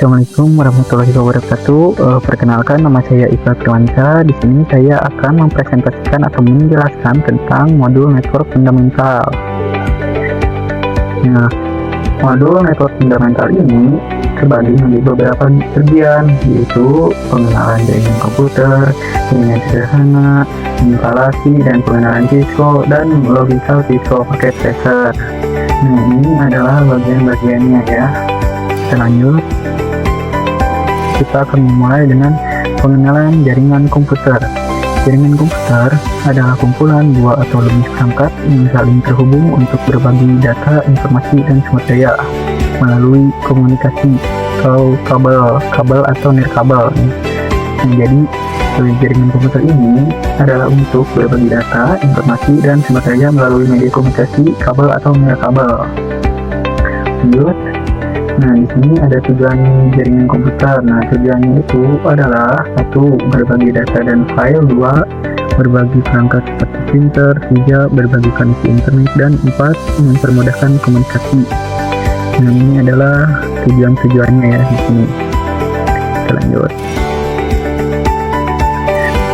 Assalamualaikum warahmatullahi wabarakatuh. Perkenalkan, nama saya Iqbal Firmansyah. Di sini saya akan mempresentasikan atau menjelaskan tentang modul network fundamental. Nah, modul network fundamental ini terbagi menjadi beberapa bagian, yaitu pengenalan jaringan komputer, jaringan sederhana, instalasi dan pengenalan Cisco, dan logical Cisco paket tracer. Nah, ini adalah bagian-bagiannya ya. Kita lanjut. Kita akan memulai dengan pengenalan jaringan komputer. Jaringan komputer adalah kumpulan dua atau lebih perangkat yang saling terhubung untuk berbagi data, informasi, dan sumber daya melalui komunikasi atau kabel atau nirkabel. Nah, jadi jaringan komputer ini adalah untuk berbagi data, informasi, dan sumber daya melalui media komunikasi kabel atau nirkabel. Lanjut. Nah, di sini ada tujuan jaringan komputer. Nah, tujuannya itu adalah 1. Berbagi data dan file. 2. Berbagi perangkat seperti printer. 3. Berbagi koneksi internet. Dan 4. Mempermudahkan komunikasi. Nah, ini adalah tujuan-tujuannya ya di sini. Kita lanjut.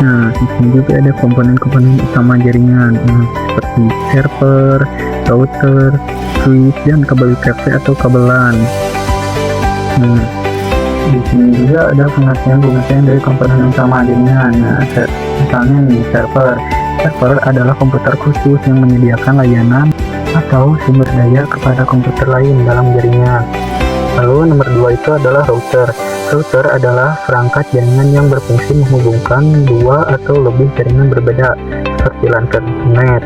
Nah, di sini juga ada komponen-komponen utama jaringan, seperti server, router, switch, dan kabel UKV atau kabel LAN. Nah, di sini juga ada pengertian dari komponen utama jaringan. Nah, misalnya nih, server adalah komputer khusus yang menyediakan layanan atau sumber daya kepada komputer lain dalam jaringan. Lalu nomor 2 itu adalah router. Router adalah perangkat jaringan yang berfungsi menghubungkan dua atau lebih jaringan berbeda, seperti LAN ke internet,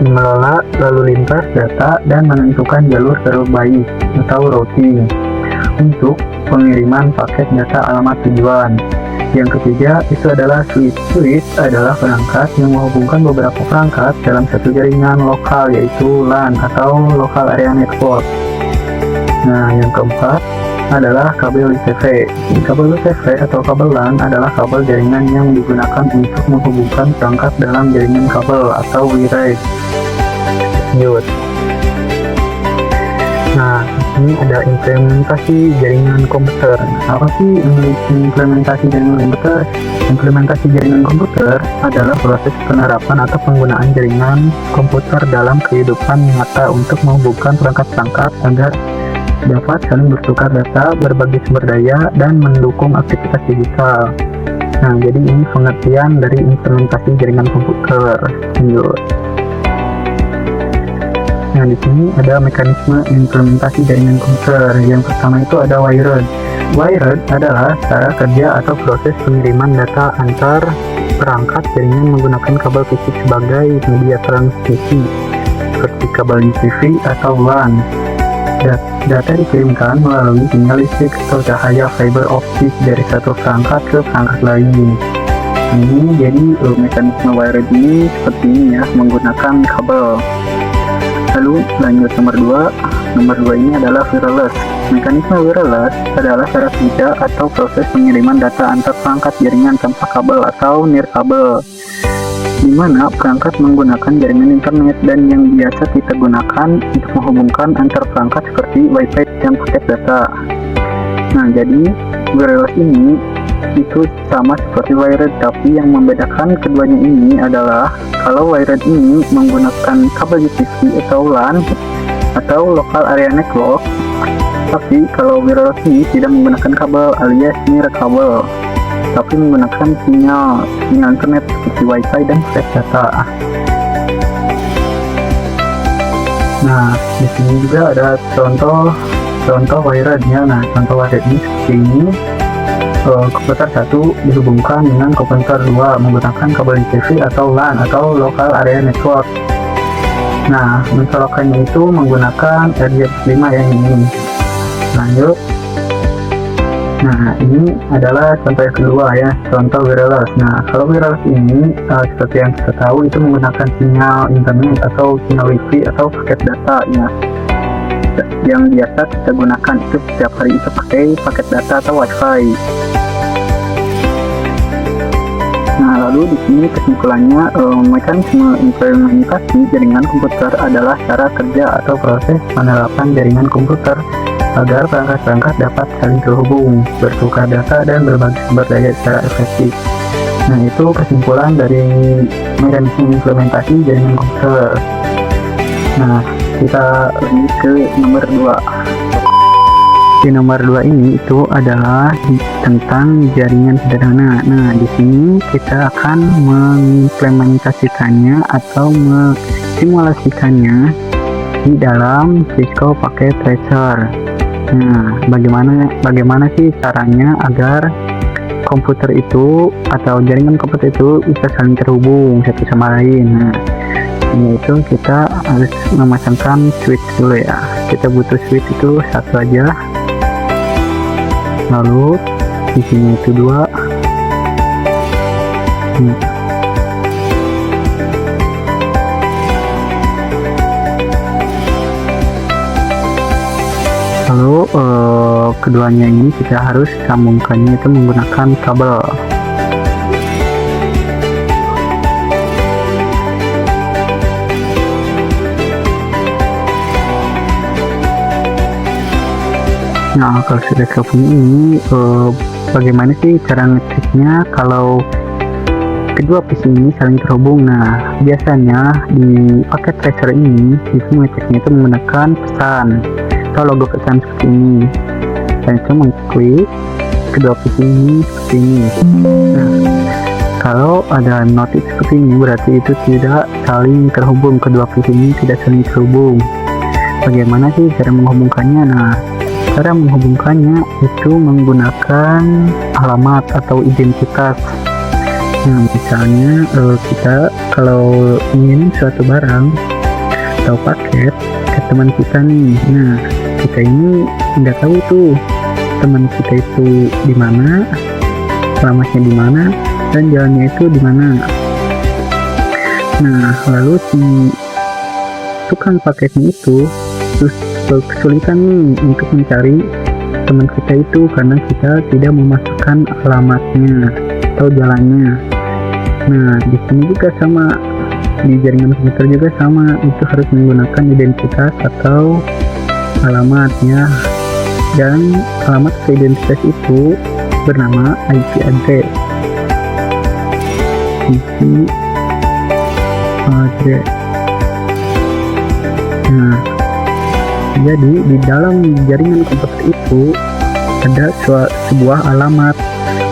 mengelola lalu lintas data, dan menentukan jalur terbaik atau routing untuk pengiriman paket data alamat tujuan. Yang ketiga itu adalah switch. Switch adalah perangkat yang menghubungkan beberapa perangkat dalam satu jaringan lokal, yaitu LAN atau Local Area Network. Nah, yang keempat adalah kabel UKV. Kabel UKV atau kabel LAN adalah kabel jaringan yang digunakan untuk menghubungkan perangkat dalam jaringan kabel atau wired. Lanjut. Nah, ini ada implementasi jaringan komputer. Apa sih implementasi jaringan komputer? Implementasi jaringan komputer adalah proses penerapan atau penggunaan jaringan komputer dalam kehidupan nyata untuk menghubungkan perangkat-perangkat agar dapat saling bertukar data, berbagi sumber daya, dan mendukung aktivitas digital. Nah, jadi ini pengertian dari implementasi jaringan komputer. Lanjut. Nah, di sini ada mekanisme implementasi jaringan komputer. Yang pertama itu ada wired. Wired adalah cara kerja atau proses pengiriman data antar perangkat jaringan menggunakan kabel fisik sebagai media transmisi, seperti kabel UPV atau LAN. Data dikirimkan melalui sinyal listrik atau cahaya fiber optik dari satu perangkat ke perangkat lain. Ini jadi mekanisme wired ini seperti ini ya, menggunakan kabel. Lalu lanjut nomor 2. Nomor 2 ini adalah wireless. Mekanisme wireless adalah cara kerja atau proses pengiriman data antar perangkat jaringan tanpa kabel atau nirkabel, di mana perangkat menggunakan jaringan internet dan yang biasa kita gunakan untuk menghubungkan antar perangkat seperti Wi-Fi dan paket data. Nah, jadi wireless ini itu sama seperti wired, tapi yang membedakan keduanya ini adalah kalau wired ini menggunakan kabel UPV atau LAN atau Local Area Network, tapi kalau wireless ini tidak menggunakan kabel alias nirkabel, tapi menggunakan sinyal internet seperti Wi-Fi dan paket data. Nah, di sini juga ada contoh wirednya. Nah, contoh wired ini seperti ini. Komputer 1 dihubungkan dengan komputer 2 menggunakan kabel UPV atau LAN atau Local Area Network. Nah, mencolokannya itu menggunakan RJ5 yang ini. Lanjut. Nah, ini adalah contoh yang kedua ya, contoh wireless. Nah, kalau wireless ini seperti yang kita tahu itu menggunakan sinyal internet atau sinyal wifi atau paket data ya. Yang biasa kita gunakan itu setiap hari itu pakai paket data atau wifi. Nah, lalu di sini kesimpulannya, mekanisme implementasi jaringan komputer adalah cara kerja atau proses penerapan jaringan komputer agar perangkat-perangkat dapat saling terhubung, bertukar data, dan berbagi sumber daya secara efektif. Nah, itu kesimpulan dari mekanisme implementasi jaringan komputer. Nah, kita lanjut ke nomor 2. Di nomor 2 ini itu adalah tentang jaringan sederhana. Nah, di sini kita akan mengimplementasikannya atau mensimulasikannya di dalam Cisco Packet Tracer. Nah, bagaimana sih caranya agar komputer itu atau jaringan komputer itu bisa saling terhubung satu sama lain. Nah, ini itu kita harus memasangkan switch dulu ya. Kita butuh switch itu satu aja. Lalu di sini itu 2. Lalu keduanya ini kita harus sambungkannya itu menggunakan kabel. Nah, kalau sudah terhubung ini bagaimana sih cara ngeceknya kalau kedua PC ini saling terhubung? Nah, biasanya di paket tracer ini itu ngeceknya itu menggunakan pesan atau logo pesan seperti ini, dan itu mengklik kedua PC ini seperti ini. Nah, kalau ada notif seperti ini berarti itu tidak saling terhubung, kedua PC ini tidak saling terhubung. Bagaimana sih cara menghubungkannya? Nah, cara menghubungkannya itu menggunakan alamat atau identitas. Nah, misalnya kita kalau ingin suatu barang atau paket ke teman kita nih. Nah, kita ini tidak tahu tuh teman kita itu di mana, alamatnya di mana, dan jalannya itu di mana. Nah, lalu si tukang paketnya itu terus kesulitan nih untuk mencari teman kita itu karena kita tidak memasukkan alamatnya atau jalannya. Nah, di sini juga sama, di jaringan komputer juga sama, itu harus menggunakan identitas atau alamatnya, dan alamat ke identitas itu bernama IP address. IP address. Nah, jadi di dalam jaringan komputer itu ada sebuah alamat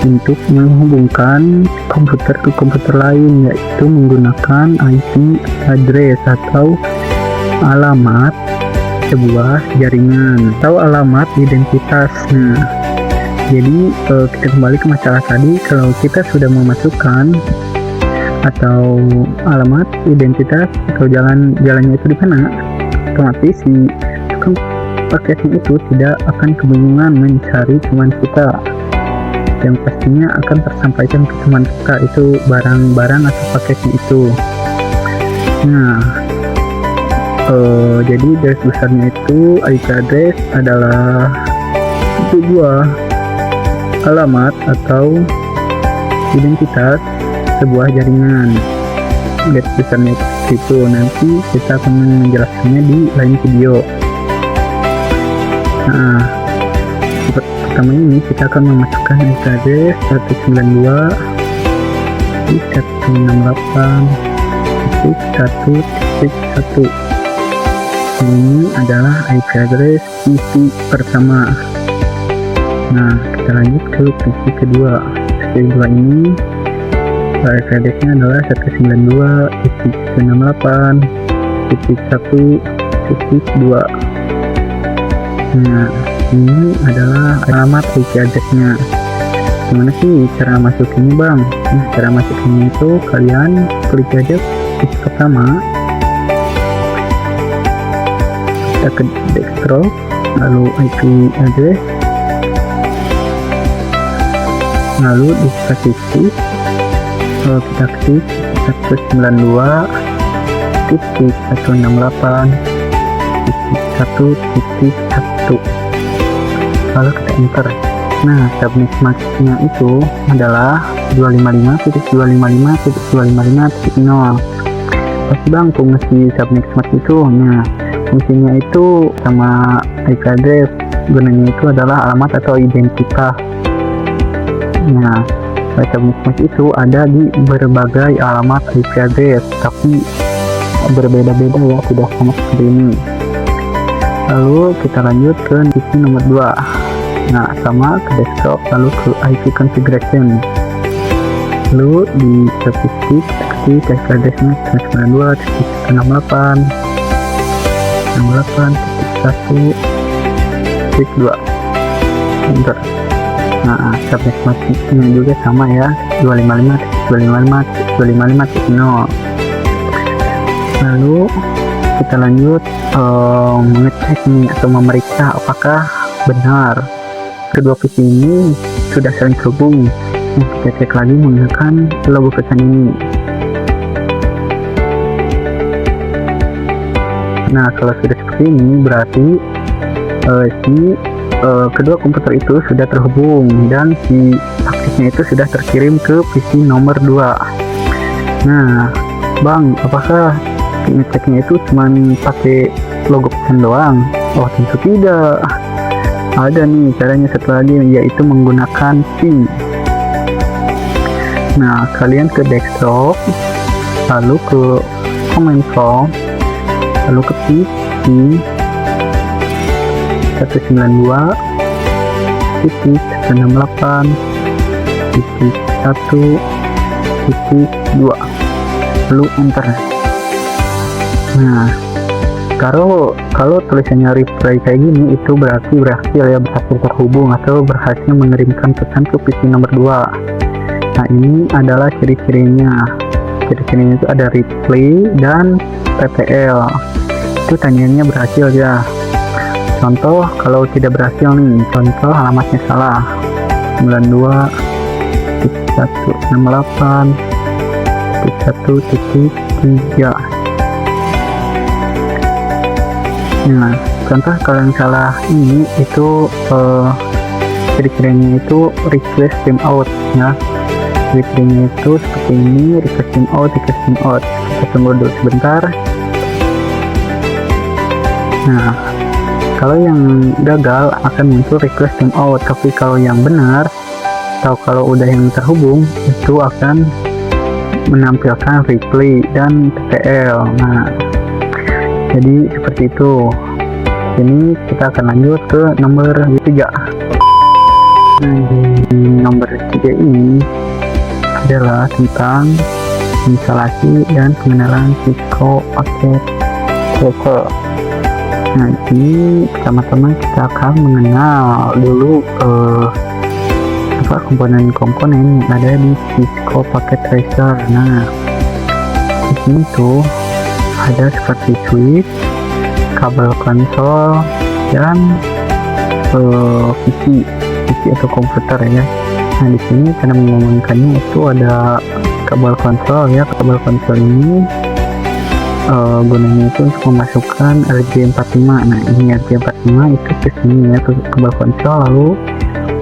untuk menghubungkan komputer ke komputer lain, yaitu menggunakan IP address atau alamat sebuah jaringan atau alamat identitas. Nah, jadi kita kembali ke masalah tadi, kalau kita sudah memasukkan atau alamat identitas atau jalannya itu di mana, otomatis si paketnya itu tidak akan kebingungan mencari teman kita, yang pastinya akan tersampaikan ke teman kita itu barang-barang atau paketnya itu. Nah, jadi garis besarnya itu IP address adalah sebuah alamat atau identitas sebuah jaringan. Garis besarnya itu nanti kita akan menjelaskannya di lain video. Nah, pertama ini kita akan memasukkan IP address 192.168.1.1. Ini adalah IP address PC pertama. Nah, kita lanjut ke PC kedua. PC kedua ini IP address-nya adalah 192.168.1.2. Nah, ini adalah alamat IP address-nya. Gimana sih cara masukinnya, Bang? Nah, cara masukinnya itu kalian klik aja PC pertama, kita ke desktop, lalu IP address, lalu dikasih klik. Kalau kita klik 192.168.1.1, lalu kita enter. Nah, subnet max-nya itu adalah 255.255.255.0. Pasti Bang fungsi subnet max itu. Nah, fungsinya itu sama IP address gunanya itu adalah alamat atau identitas. Nah, subnet itu ada di berbagai alamat IP address, tapi berbeda-beda ya, tidak sama seperti ini. Lalu kita lanjut ke PC nomor 2. Nah, sama ke desktop, lalu ke IP configuration. Lalu di statistik ketik IP addressnya 192.168.1.1.2. Enter. Nah, subnet juga sama ya, 255.255.255.0. Lalu kita lanjut mengecek nih atau memeriksa apakah benar kedua PC ini sudah saling terhubung. Kita cek lagi menggunakan logo pesan ini. Nah, kalau sudah seperti ini berarti kedua komputer itu sudah terhubung dan si paksisnya itu sudah terkirim ke PC nomor 2. Nah, Bang, apakah ngeceknya itu cuma pakai logo pesan doang? Oh, tentu tidak. Ada nih caranya satu lagi, yaitu menggunakan ping. Nah, kalian ke desktop, lalu ke command prompt, lalu ke ping 192.168.1.2, lalu enter. Nah, kalau tulisannya reply kayak gini, itu berarti berhasil ya, berhasil terhubung atau berhasil mengirimkan pesan ke PC nomor 2. Nah, ini adalah ciri-cirinya. Ciri-cirinya itu ada reply dan PPL. Itu tandanya berhasil ya. Contoh kalau tidak berhasil nih, contoh alamatnya salah, 92.168.1.3. Nah, contoh kalau yang salah ini itu ciri-cirinya itu request timeout ya. Ciri-cirinya itu seperti ini, request timeout. Kita tunggu dulu sebentar. Nah, kalau yang gagal akan muncul request timeout, tapi kalau yang benar atau kalau udah yang terhubung itu akan menampilkan reply dan PPL. Nah, jadi seperti itu. Ini kita akan lanjut ke nomor 3. Nah, di nomor 3 ini adalah tentang instalasi dan pengenalan Cisco Packet Tracer. Nah, ini pertama-tama kita akan mengenal dulu komponen-komponen yang ada di Cisco Packet Tracer. Nah, di sini tuh ada seperti switch, kabel konsol, dan PC atau komputer ya. Nah, di sini cara menggunakannya itu ada kabel konsol ya. Kabel konsol ini gunanya itu untuk memasukkan RJ45. Nah, ini RJ45 itu ke sini ya, ke kabel konsol, lalu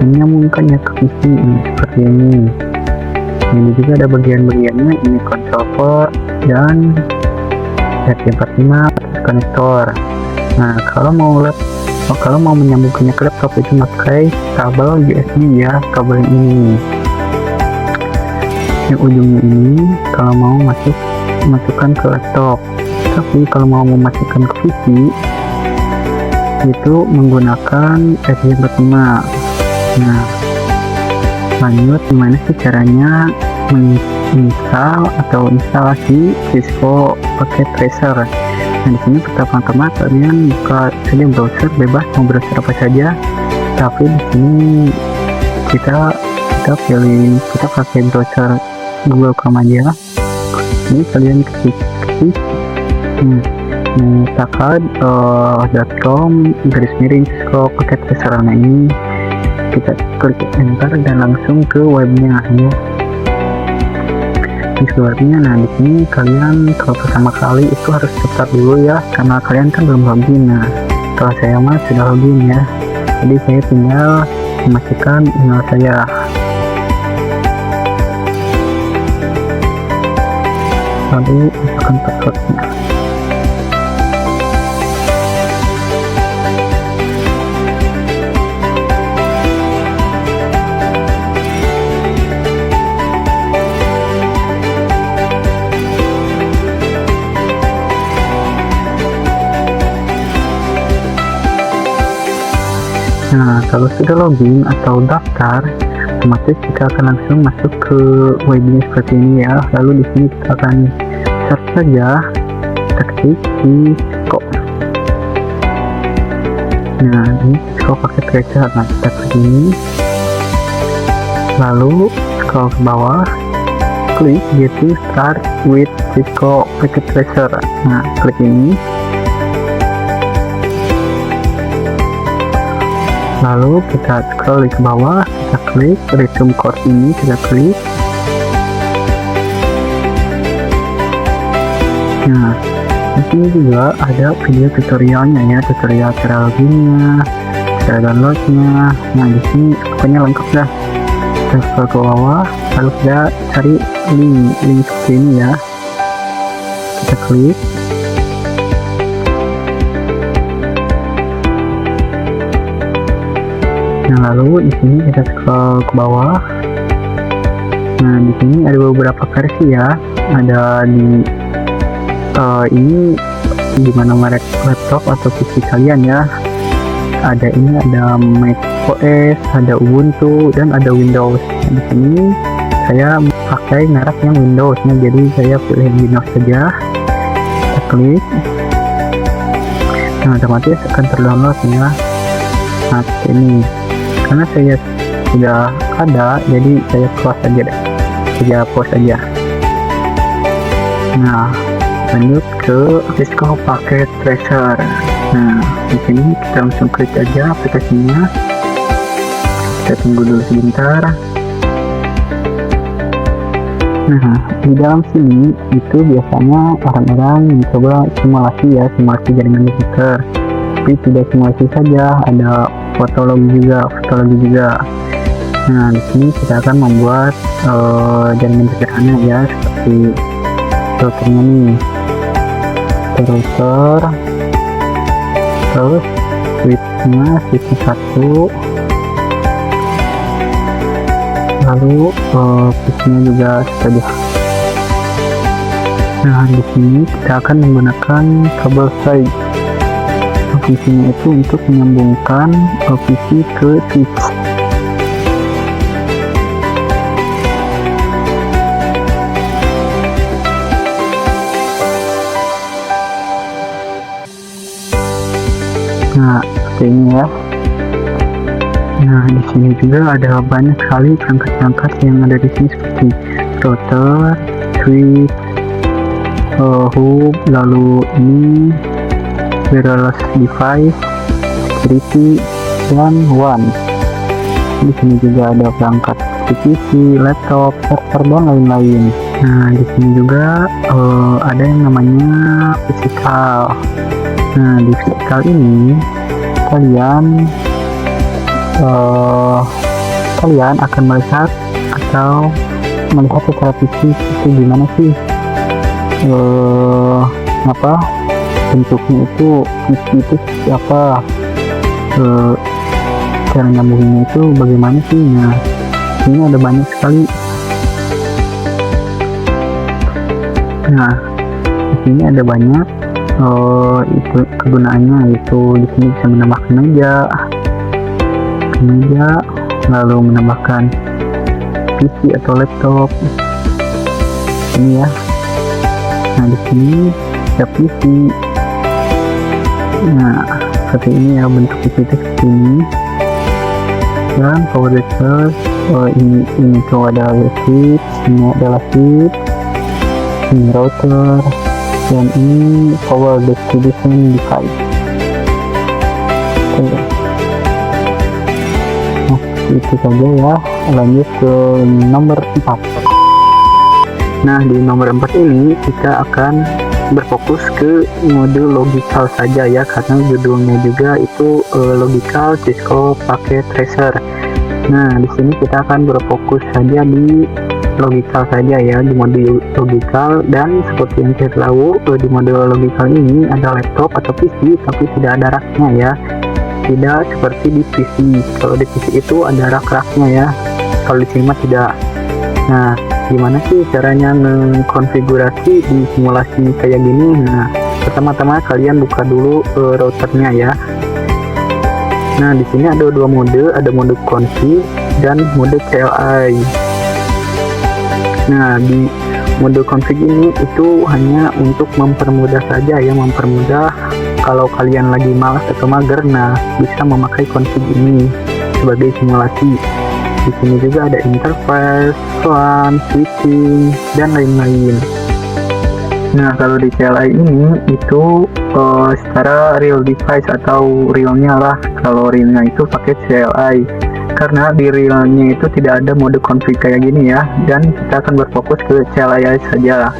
menyambungkannya ke PC ini, seperti ini. Ini juga ada bagian-bagiannya, ini konsol port dan RJ45 konektor. Nah, kalau mau menyambungkannya ke laptop itu pakai kabel USB ya, kabel ini. Yang ujungnya ini kalau mau masukkan ke laptop. Tapi kalau mau memasukkan ke PC itu menggunakan RJ45. Nah, lanjut gimana sih caranya menginstal atau instalasi Cisco Packet Tracer. Nah, di sini pertama-tama kalian buka saja browser, bebas mau browser apa saja. Tapi di sini kita pakai browser Google Chrome aja. Ini kalian ketik Cisco Packet Tracer. Nah, ini kita klik enter dan langsung ke webnya ya. Webnya. Nah, di sini kalian kalau pertama kali itu harus daftar dulu ya, karena kalian kan belum login. Nah, kalau saya mah sudah login ya, jadi saya tinggal memasukkan email saya. Lalu masukkan passwordnya. Nah, kalau sudah login atau daftar, otomatis kita akan langsung masuk ke webnya seperti ini ya. Lalu di sini kita akan search saja, kita klik Cisco. Nah, ini Cisco pakai tracer. Nah, kita klik ini, lalu scroll ke bawah, klik get to start with Cisco packet tracer. Nah, klik ini, lalu kita scroll ke bawah, kita klik resume course ini, kita klik. Nah, di sini juga ada video tutorialnya ya, tutorial cara loginnya, cara downloadnya. Nah, di sini pokoknya lengkap dah. Kita scroll ke bawah, lalu kita cari link seperti ini ya, kita klik. Nah, lalu di sini kita scroll ke bawah. Nah, di sini ada beberapa versi ya, ada di ini gimana merek laptop atau PC kalian ya. Ada ini, ada Mac OS, ada Ubuntu, dan ada Windows. Di sini saya pakai merek yang Windows-nya, jadi saya pilih Windows saja. Kita klik. Nah, otomatis akan terdownload ya. Nah, ini karena saya sudah ada, jadi saya close saja deh, saya pause aja. Nah, lanjut ke Cisco packet tracer. Nah, di sini kita langsung klik aja aplikasinya. Kita tunggu dulu sebentar. Nah, di dalam sini itu biasanya orang-orang mencoba simulasi ya, simulasi jaringan komputer. Tapi tidak simulasi saja, ada fotologi juga. Nah, di sini kita akan membuat jaringan sederhana ya, seperti routernya nih, router, terus switchnya switch 1, lalu switchnya juga saja. Nah, di sini kita akan menggunakan kabel side. Fungsinya itu untuk menyambungkan PC ke switch. Nah, seperti ini ya. Nah, di sini juga ada banyak sekali perangkat-perangkat yang ada di sini seperti router, switch, hub, lalu ini wireless device, security, dan WAN. Di sini juga ada perangkat PC, laptop, server, dan lain-lain. Nah, di sini juga ada yang namanya physical. Nah, di physical ini kalian akan melihat secara fisik itu gimana sih bentuknya, itu PC itu seperti apa, cara nyambungnya itu bagaimana sih. Nah, ini ada banyak sekali. Nah, di sini ada banyak itu kegunaannya, itu di sini bisa menambahkan meja, lalu menambahkan PC atau laptop ini ya. Nah, di sini ada PC. Nah, seperti ini ya, bentuk PC itu seperti ini. Dan power resource, ini tuh ada switch, ini adalah switch, ini router, dan ini power distribution device. Oke. Nah, itu saja ya. Lanjut ke nomor 4. Nah, di nomor 4 ini kita akan berfokus ke mode logical saja ya, karena judulnya juga itu logical Cisco packet tracer. Nah, di sini kita akan berfokus saja di logical saja ya, di mode logical. Dan seperti yang kita tahu, di mode logical ini ada laptop atau PC, tapi tidak ada raknya ya, tidak seperti di PC. Kalau di PC itu ada rak-raknya ya, kalau di sini mah tidak. Nah, gimana sih caranya mengkonfigurasi di simulasi kayak gini? Nah, pertama-tama kalian buka dulu routernya ya. Nah, di sini ada dua mode, ada mode config dan mode CLI. Nah, di mode config ini itu hanya untuk mempermudah saja ya, mempermudah kalau kalian lagi malas atau mager, nah bisa memakai config ini sebagai simulasi. Di sini juga ada interface, LAN, switching, dan lain-lain. Nah, kalau di CLI ini itu secara real device atau realnya lah. Kalau realnya itu pakai CLI. Karena di realnya itu tidak ada mode config kayak gini ya, dan kita akan berfokus ke CLI saja.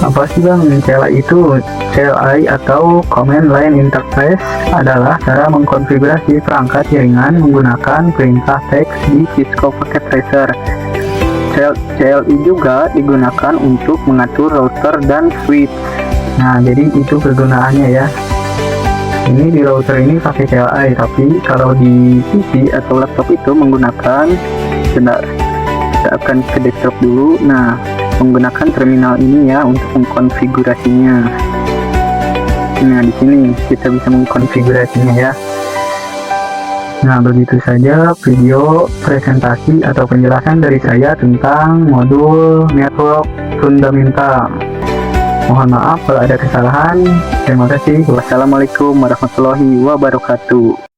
Apa sih bang CLI itu? CLI atau Command Line Interface adalah cara mengkonfigurasi perangkat jaringan menggunakan perintah teks di Cisco Packet Tracer. CLI juga digunakan untuk mengatur router dan switch. Nah, jadi itu kegunaannya ya. Ini di router ini pakai CLI, tapi kalau di PC atau laptop itu menggunakan, kita akan ke desktop dulu. Nah, menggunakan terminal ini ya untuk mengkonfigurasinya. Nah, di sini kita bisa mengkonfigurasinya ya. Nah, begitu saja video presentasi atau penjelasan dari saya tentang modul network fundamental. Mohon maaf kalau ada kesalahan. Terima kasih. Wassalamualaikum warahmatullahi wabarakatuh.